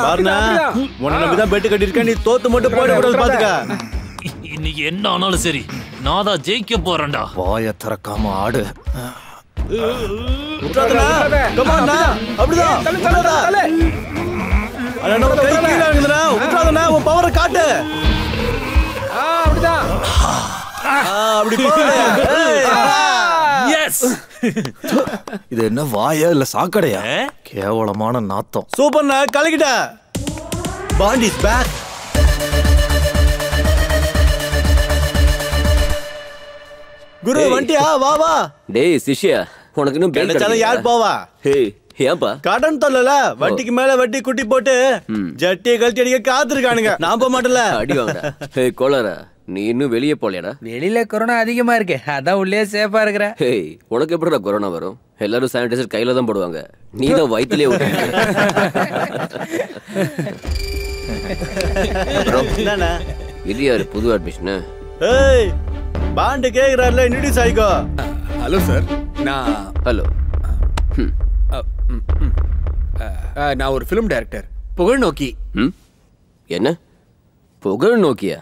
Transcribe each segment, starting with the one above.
பாருண்ணா உன்னை நம்பிதான் பெட்டு கட்டிருக்கேன், நீ தோத்து மட்டும் போட கூடாது பாத்துக்க. இன்னைக்கு என்ன ஆனாலும் சரி நான் தான் ஜெயிக்க போறேன்டா. வாய திறக்காம ஆடு. விட்டுறாதடா. Come on ண்ணா. அப்படிதான். விட்டுறாதடா. அட நம்ம கை கீழ இருக்குதுடா. விட்டுறாதடா. உன் பவரை காட்டு. அப்படிதான். அப்படி போடு. எஸ். இது என்ன வாயா இல்ல சாக்கடையா? கேவலமான நாத்தம். சூப்பர்ண்ணா, கலக்கிட்ட. Bond is back. குரு வண்டியா, வா வா. டேய் சிஷ்யா, உனக்கு இன்னும் பேல் கிடைச்சாலும் யார் போவா? ஹேய், ஏன்பா? கடன் தொல்லல, வட்டிக்கு மேல வட்டி குட்டி போட்டு ஜட்டியை கழட்டி அடிக்க காத்திருக்கானுங்க. நான் போக மாட்டேன்ல. அடி வாங்கடா. ஹேய் கோளாரா, நீ இன்னும் வெளியே போலையாடா? வெளியில கொரோனா அதிகமா இருக்கு, அதான் உள்ளே சேஃபா இருக்கிற. ஹேய், உனக்கு எப்படிடா கொரோனா வரும்? எல்லாரும் சானிடைசர் கையில தான் போடுவாங்க, நீ தான் வயிற்றுலயே விட்டு. இது யாரு புது அட்மிஷன்? ஏய், பாண்டு கேக்குறாருல, இன்ட்ரோடியூஸ் ஆயிக்கோ. Hello sir, hello. நான் ஒரு ஃபிலிம் டைரக்டர், புகழ் நோக்கி. என்ன புகழ் நோக்கியா?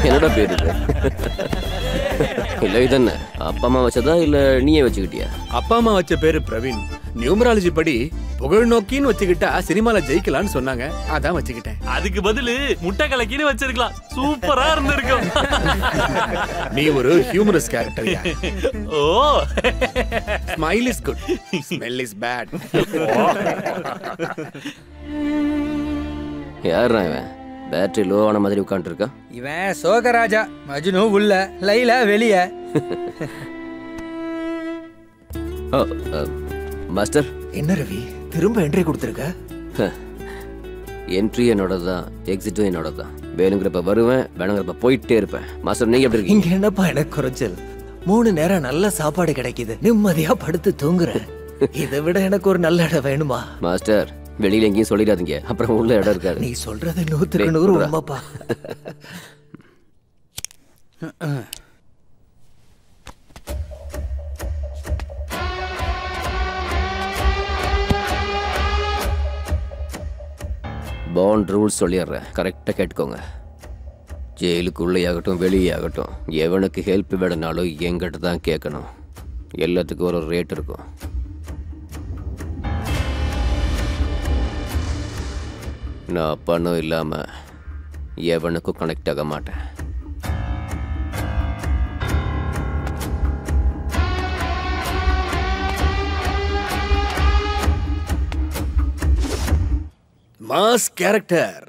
என்னடா பேரு? இல்ல இதென்ன அப்பா அம்மா வச்சதா இல்ல நீயே வச்சுக்கிட்டியா? அப்பா அம்மா வச்ச பேரு பிரவீன். நியூமராலஜி படி புகழ் நோக்கின்னு வச்சுக்கிட்டா சினிமால ஜெயிக்கலாம்னு சொன்னாங்க, அதான் வச்சுக்கிட்டேன். அதுக்கு பதிலு முட்டை கலக்கின்னு வச்சிருக்கலாம், சூப்பரா இருந்திருக்கும். நீ ஒரு humorous character. Oh, smile is good, smell is bad. யாரா இவன் பேட்டரி லோ ஆன மாதிரி உட்கார்ந்து இருக்கா? இவன் சோகராஜா, மஜ்னு உள்ள, லைலா வெளிய. மாஸ்டர். என்ன ரவி, திரும்ப என்ட்ரி கொடுத்துருக்க? என்ட்ரி என்னோட தான், எக்ஸிட்டும் என்னோட தான். வேணுங்கிறப்ப வருவேன், வேணுங்கிறப்ப போயிட்டே இருப்பேன். மாஸ்டர் நீங்க எப்படி இருக்கீங்க? இங்க என்னப்பா எனக்கு குறைச்சல், 3 நேரம் நல்ல சாப்பாடு கிடைக்குது, நிம்மதியா படுத்து தூங்குறேன். இதை விட எனக்கு ஒரு நல்ல இடம் வேணுமா? மாஸ்டர் வெளியில எங்கேயும் சொல்லிடாதீங்க, அப்புறம் உள்ள இடம் இருக்காது. நீ சொல்றது 100க்கு 100 உண்மைப்பா. பாண்ட் ரூல்ஸ் சொல்லிடுறேன், கரெக்டா கேட்டுக்கோங்க. ஜெயிலுக்குள்ளே ஆகட்டும் வெளியே ஆகட்டும், எவனுக்கு ஹெல்ப் வேணும்னாலும் எங்கிட்ட தான் கேட்கணும். எல்லாத்துக்கும் ஒரு ரேட் இருக்கும். நான் பணம் இல்லாம எவனுக்கும் கனெக்ட் ஆக மாட்டேன். Mass character.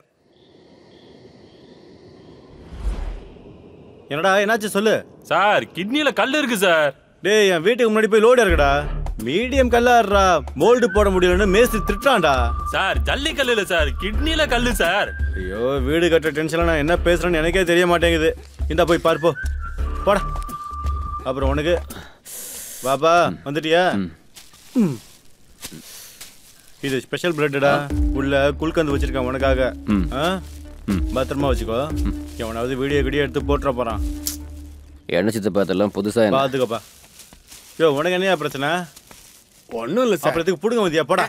என்னடா என்னாச்சு சொல்லு. சார் கிட்னில கல் இருக்கு சார். டேய், என் வீட்டுக்கு முன்னாடி போய் லோடு இருக்குடா. மீடியம் கல்லாடுறா, மோல்டு போட முடியலன்னு மேஸ்திரி திட்டுறான்டா. சார் ஜல்லி கல் இல்ல சார், கிட்னில கல்லு சார். ஐயோ, வீடு கட்டுற டென்ஷன்ல நான் என்ன பேசுறேன்னு எனக்கே தெரிய மாட்டேங்குது. இந்த போய் பார்ப்போ போடா. அப்புறம் உனக்கு பாப்பா வந்துட்டியா? இது ஸ்பெஷல் பிரெட்டடா, உள்ள குல்கந்து வச்சிருக்கேன் உனக்காக. பத்திரமா வச்சுக்கோ. எவனாவது வீடியோ கிடியோ எடுத்து போட்டுற போறான். என்ன சித்த பார்த்தெல்லாம் புதுசா பாத்துக்கப்பா. யோ, உனக்கு என்னையா பிரச்சனை? ஒன்னும் இல்ல சார். அப்புறத்துக்கு புடுங்க மதியா போடா.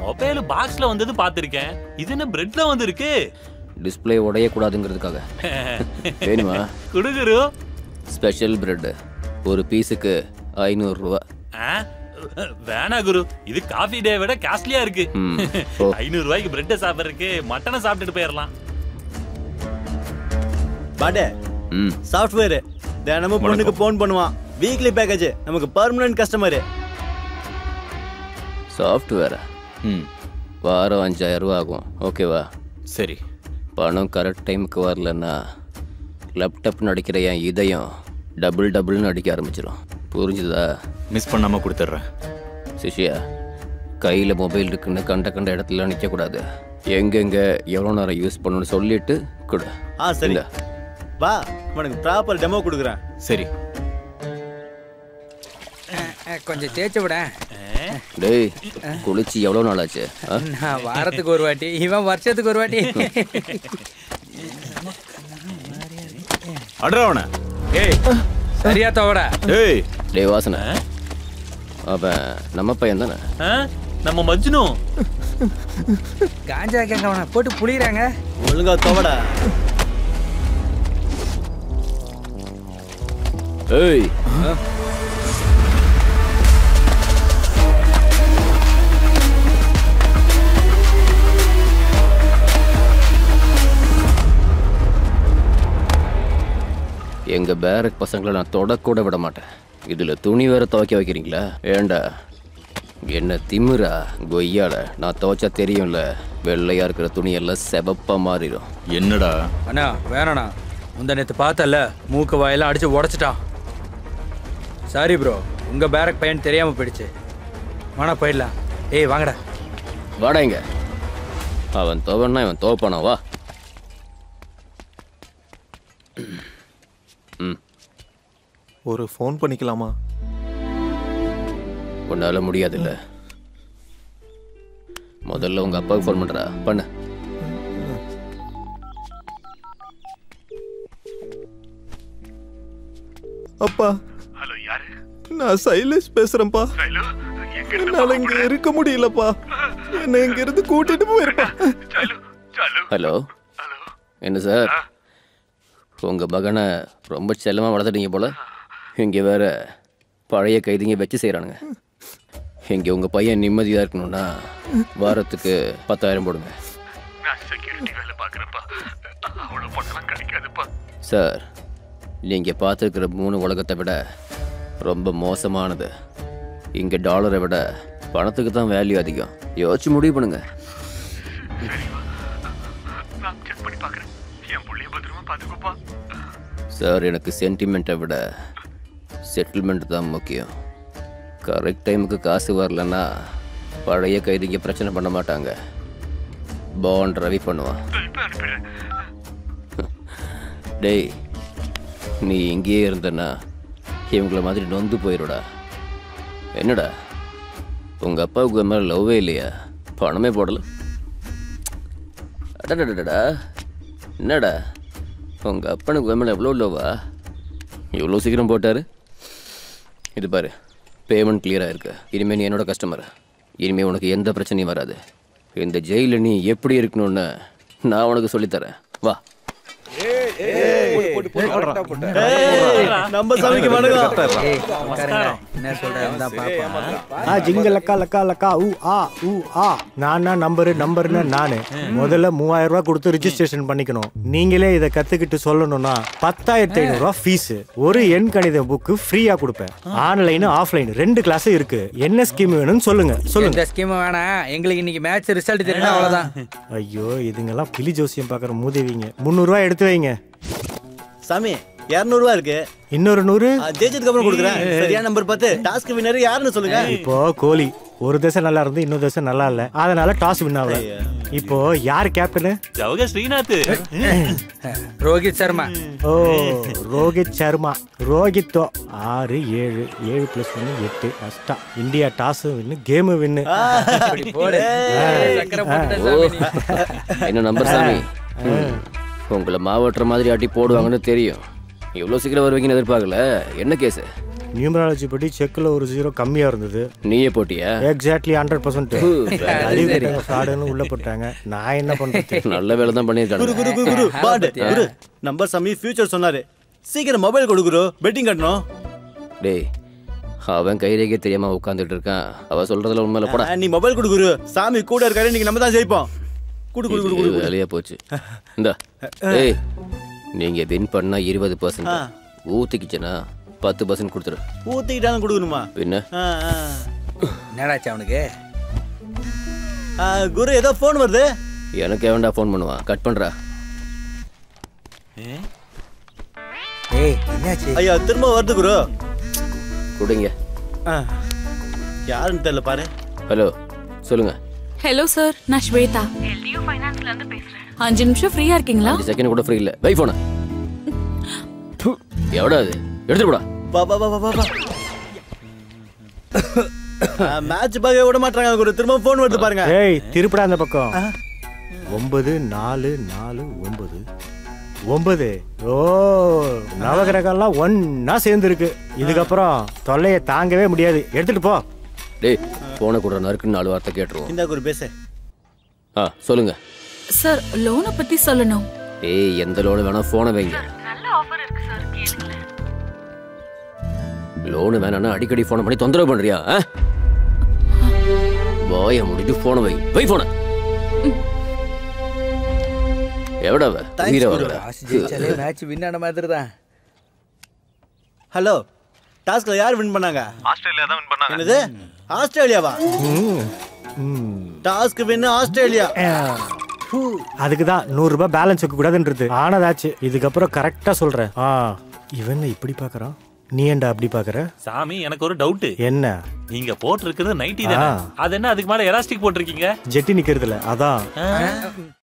மொபைல் பாக்ஸ்ல வந்தது பாத்திருக்கேன், இது என்ன பிரெட்ல வந்திருக்கு? டிஸ்பிளே உடைய கூடாதுங்கிறதுக்காக. வேணுமா? குடுகுரு. ஸ்பெஷல் பிரெட் ஒரு பீஸுக்கு 500 ரூபா. வேணா குரு, இது காஃபி டே விட காஸ்ட்லியா இருக்கு. 500 ரூபாய்க்கு பிரெட் சாப்பிடுறதுக்கு மட்டனை சாப்பிட்டுட்டு போயிடலாம். பாடே சாஃப்ட்வேர் தினமும் பொண்ணுக்கு போன் பண்ணுவான். வீக்லி பேக்கேஜ், நமக்கு பெர்மனன்ட் கஸ்டமர். சாஃப்ட்வேரா? வாரம் 5000 ரூபா ஆகும், ஓகேவா? சரி. பணம் கரெக்ட் டைமுக்கு வரலன்னா லேப்டாப் நடிக்கிற என் இதயம் டபுள்னு அடிக்க ஆரம்பிச்சிடும். புரிஞ்சுதா? மிஸ் பண்ணாம கொடுத்துட்றேன். சிஷியா, கையில் மொபைல் இருக்குன்னு கண்ட இடத்துல நிற்கக்கூடாது. எங்கெங்க எவ்வளோ நேரம் யூஸ் பண்ணணும்னு சொல்லிட்டு கொடு. சரி வா, உனக்கு ப்ராப்பர் டெமோ கொடுக்குறேன். சரி. கொஞ்சம் தேய்ச்சி விட. டேய் குளிச்சு எவ்வளவு நாள் ஆச்சு? நான் வாரத்துக்கு ஒரு வாட்டி, இவன் வருஷத்துக்கு ஒரு வாட்டி. அட்ரவன ஏய் சரியா தவடா. ஏய் டேய் வாசனை, அவன் நம்ம பையன் தானே? நம்ம மஜ்னு. காஞ்சா கேங்கவன போட்டு புளியறாங்க. ஒழுங்கா தவடா. ஏய் எங்க பேரக் பசங்களை நான் தொடக்கூட விட மாட்டேன். இதுல துணி வேற துவைக்க வைக்கிறீங்களா? ஏண்டா என்ன திமிரா கொய்யால? நான் துவைச்சா தெரியும்ல, வெள்ளையா இருக்கிற துணி எல்லாம் செவப்பா மாறிடும். என்னடா அண்ணா வேணாண்ணா, முந்தா நேத்து பார்த்தல மூக்கு வாயெல்லாம் அடிச்சு உடைச்சிட்டான். சாரி ப்ரோ, உங்க பேரக் பையன் தெரியாம போயிடுச்சு. வாடா போயிடலாம். ஏய் வாங்கடா. வாடா இங்க. அவன் துவன்னா இவன் துவப்பானா? வா. ஒரு ஃபோன் பண்ணிக்கலாமா? உன்னால முடியாதுல்ல. முதல்ல உங்க அப்பாவுக்கு ஃபோன் பண்றா. பண்ணு. அப்பா. ஹலோ யாரு? நான் சைலேஷ் பேசுறேன்ப்பா. என்னால இங்க இருக்க முடியலப்பா. என்ன இங்க இருந்து கூட்டிட்டு போயிருப்பா. ஹலோ. என்ன சார், உங்க மகனை ரொம்ப செல்லமா வளர்த்துட்டீங்க போல. இங்க வேற பழைய கைதிங்க வச்சு செய்யறானுங்க. இங்க உங்க பையன் நிம்மதியா இருக்கணும்னா வாரத்துக்கு 10,000 போடுங்க. சார், நீங்க பார்த்துருக்கிற 3 உலகத்தை விட ரொம்ப மோசமானது. இங்க டாலரை விட பணத்துக்கு தான் வேல்யூ அதிகம். யோசிச்சு முடிவு பண்ணுங்க. சார், எனக்கு சென்டிமெண்ட்டை விட செட்டில்மெண்ட் தான் முக்கியம். கரெக்ட் டைமுக்கு காசு வரலன்னா பழைய கைதிங்க பிரச்சனை பண்ண மாட்டாங்க. பாண்ட் ரவி பண்ணுவான். டேய், நீ இங்கேயே இருந்தனா இவங்கள மாதிரி நொந்து போயிடுடா. என்னடா உங்க அப்பாவுக்கு மேலே லவ்வே இல்லையா? பணமே போடல. அடடடடா, என்னடா உங்க அப்பனுக்கு மேலே எவ்வளோ லவ்வா? இவ்வளோ சீக்கிரம் போட்டாரு. இது பாரு, பேமெண்ட் கிளியராக இருக்கு. இனிமேல் நீ என்னோட கஸ்டமர். இனிமேல் உனக்கு எந்த பிரச்சனையும் வராது. இந்த ஜெயிலில் நீ எப்படி இருக்கணும்னு நான் உனக்கு சொல்லித்தரேன். வா. நம்ம சாமிக்கு வணக்கம். என்ன சொல்றேன் பாப்பா. ஜிங்க லக்கா லக்கா லக்கா ஊ ஆ ஊ ஆ. நானா நம்பர்னு நானு முதல்ல 3000 ரூபாய் கொடுத்து ரிஜிஸ்ட்ரேஷன் பண்ணிக்கணும். நீங்களே இதை கத்துக்கிட்டு சொல்லணும்னா 10,500 ரூபாய் ஃபீஸ். ஒரு எண் கணித புக்கு ஃப்ரீயா கொடுப்பேன். ஆன்லைன் ஆஃப்லைன் 2 கிளாஸ் இருக்கு. என்ன ஸ்கீம் வேணும்னு சொல்லுங்க. இந்த ஸ்கீம் வேணாம், எங்களுக்கு இன்னைக்கு மேட்ச் ரிசல்ட் தெரியும், அவ்வளவுதான். ஐயோ, இதுங்கெல்லாம் கிளி ஜோசியம் பாக்குற மூதேவிங்க. 300 ரூபாய் எடுத்து வைங்க. சாமி 200 ரூபா இருக்கு. இன்னொரு 100 ஜெயிச்சதுக்கு அப்புறம் கொடுக்குறேன். சரியான நம்பர் பார்த்து டாஸ்க் வின்னர் யாருன்னு சொல்லுங்க. இப்போ கோலி ஒரு தசை நல்லா இருந்து இன்னொரு தசை நல்லா இல்ல, அதனால டாஸ் வின் ஆகல. இப்போ யார் கேப்டன்? ஜவஹர் ஸ்ரீநாத். ரோஹித் சர்மா. ஓ, ரோஹித் சர்மா. ரோஹித்தோ 6 7 7 + 1 8 கஷ்டா. இந்தியா டாஸ் வின்னு, கேம் வின்னு. என்ன நம்பர் சாமி? உங்களை மாவட்டுற மாதிரி ஆட்டி போடுவாங்கன்னு தெரியும். இவ்வளோ சீக்கிரம் வருவீங்கன்னு எதிர்பார்க்கல. என்ன கேஸ்? நியூமராலஜி படி செக்ல ஒரு 0 கம்மியா இருந்தது. நீயே போட்டியா? எக்ஸாக்ட்லி 100%. ஃப்ராடுன்னு உள்ள போட்டாங்க. நான் என்ன பண்றது? நல்ல வேலை தான் பண்ணியிருக்காங்க. நம்பர் சாமி ஃபியூச்சர் சொன்னாரு. சீக்கிரம் மொபைல் கொடுக்குறோம், பெட்டிங் கட்டணும். டேய், அவன் கைரேகை தெரியாம உட்காந்துட்டு இருக்கான். அவ சொல்றதுல உண்மையில போட. நீ மொபைல் கொடுக்குரு. சாமி கூட இருக்காரு. நீங்க நம்ம தான் ஜெயிப்போம். வேலையா போச்சு. இந்த ஏய், நீங்க வின் பண்ணா 20%, ஊத்திக்கிச்சனா 10% கொடுத்துரு. ஊத்திக்கிட்டாலும் கொடுக்கணுமா? பின்ன என்னடாச்சு அவனுக்கு? குரு ஏதோ போன் வருது. எனக்கு எவன்டா போன் பண்ணுவான்? கட் பண்றா. ஏய் என்னாச்சு? ஐயா திரும்ப வருது குரு. கொடுங்க. யாருன்னு தெரியல பாரு. ஹலோ, சொல்லுங்க. ஹலோ சார், நான் ஸ்வேதா. எல்டியூ ஃபைனான்ஸ்ல இருந்து பேசுறேன். 5 நிமிஷம் ஃப்ரீயா இருக்கீங்களா? 5 செகண்ட் கூட ஃப்ரீ இல்ல. வை போன. எவ்வளவு அது? எடுத்து போடா. வா வா வா வா வா. மேட்ச் பார்க்க விட மாட்டாங்க குரு. திரும்ப போன் வருது பாருங்க. ஏய் திருப்படா அந்த பக்கம். 9 4 4 9 9. ஓ நவகிரகம்லாம் ஒன்னா சேர்ந்து இருக்கு. இதுக்கப்புறம் தொல்லையை தாங்கவே முடியாது. எடுத்துட்டு போ. டேய் போன கூட நறுக்குன்னு 4 வார்த்தை கேட்டுருவோம். இந்த குரு பேச. சொல்லுங்க சார் லோனை பத்தி சொல்லணும். ஏய் எந்த லோனு வேணா போனை வைங்க. நல்ல ஆஃபர் இருக்கு சார் கேளுங்க. லோனு வேணான்னா அடிக்கடி போன் பண்ணி தொந்தரவு பண்றியா? வாய முடிட்டு போனை வை போனை. எவ்வளவு மேட்ச் வின் ஆன மாதிரி தான். ஹலோ டாஸ்க்ல யார் வின் பண்ணாங்க? ஆஸ்திரேலியா தான் வின் பண்ணாங்க. என்னது ஆஸ்திரேலியாவா? Task win Australia. அதுக்கு தான் 100 ரூபாய் பேலன்ஸ் வைக்க கூடாதுன்றது. ஆனதாச்சு. இதுக்கப்புறம் கரெக்டா சொல்றேன். இவன் இப்படி பாக்குறான், நீ ஏன்டா அப்படி பாக்குற? சாமி எனக்கு ஒரு டவுட். என்ன? நீங்க போட்டிருக்கிறது நைட்டி தானே? அது என்ன அதுக்கு மேல எலாஸ்டிக் போட்டிருக்கீங்க? ஜெட்டி நிக்கிறதுல அதான்.